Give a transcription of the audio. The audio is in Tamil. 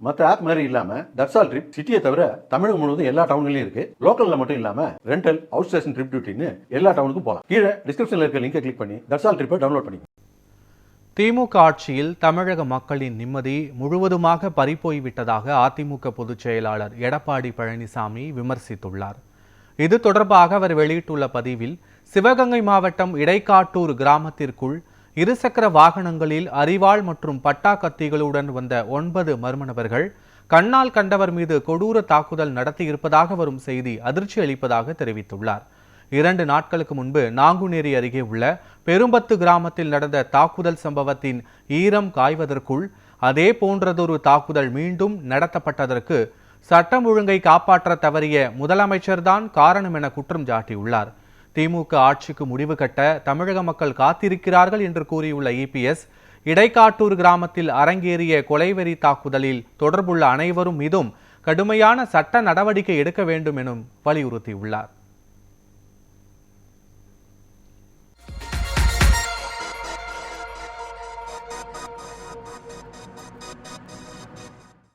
மற்ற ஆப் மாதிரி இல்லாம தட்சால் ட்ரிப் சிட்டியை தவிர தமிழகம் முழுவதும் எல்லா டவுன்லயும் இருக்கு. லோக்கல்ல மட்டும் இல்லாம ரெண்டல், அவுட் ஸ்டேஷன் ட்ரிப் டியூட்டின்னு எல்லா டவுனுக்கும் போகலாம். கீழே டிஸ்கிரிப்ஷன்ல இருக்க லிங்கை கிளிக் பண்ணி தட்சால் ட்ரிப்பை டவுன்லோட் பண்ணி. திமுக ஆட்சியில் தமிழக மக்களின் நிம்மதி முழுவதுமாக பறிபோய்விட்டதாக அதிமுக பொதுச் செயலாளர் எடப்பாடி பழனிசாமி விமர்சித்துள்ளார். இது தொடர்பாக அவர் வெளியிட்டுள்ள பதிவில், சிவகங்கை மாவட்டம் இடைக்காட்டூர் கிராமத்திற்குள் இருசக்கர வாகனங்களில் அரிவாள் மற்றும் பட்டா கத்திகளுடன் வந்த 9 மர்ம நபர்கள் கண்ணால் கண்டவர் மீது கொடூர தாக்குதல் நடத்தியிருப்பதாக வரும் செய்தி அதிர்ச்சி அளிப்பதாக தெரிவித்துள்ளார். 2 நாட்களுக்கு முன்பு நாங்குநேரி அருகே உள்ள பெரும்பத்து கிராமத்தில் நடந்த தாக்குதல் சம்பவத்தின் ஈரம் காய்வதற்குள் அதே போன்றதொரு தாக்குதல் மீண்டும் நடத்தப்பட்டதற்கு சட்டம் ஒழுங்கை காப்பாற்ற தவறிய முதலமைச்சர்தான் காரணம் என குற்றம் சாட்டியுள்ளார். திமுக ஆட்சிக்கு முடிவு கட்ட தமிழக மக்கள் காத்திருக்கிறார்கள் என்று கூறியுள்ள இபிஎஸ், இடைக்காட்டூர் கிராமத்தில் அரங்கேறிய கொலைவெறி தாக்குதலில் தொடர்புள்ள அனைவரும் மீதும் கடுமையான சட்ட நடவடிக்கை எடுக்க வேண்டும் எனும் வலியுறுத்தியுள்ளார்.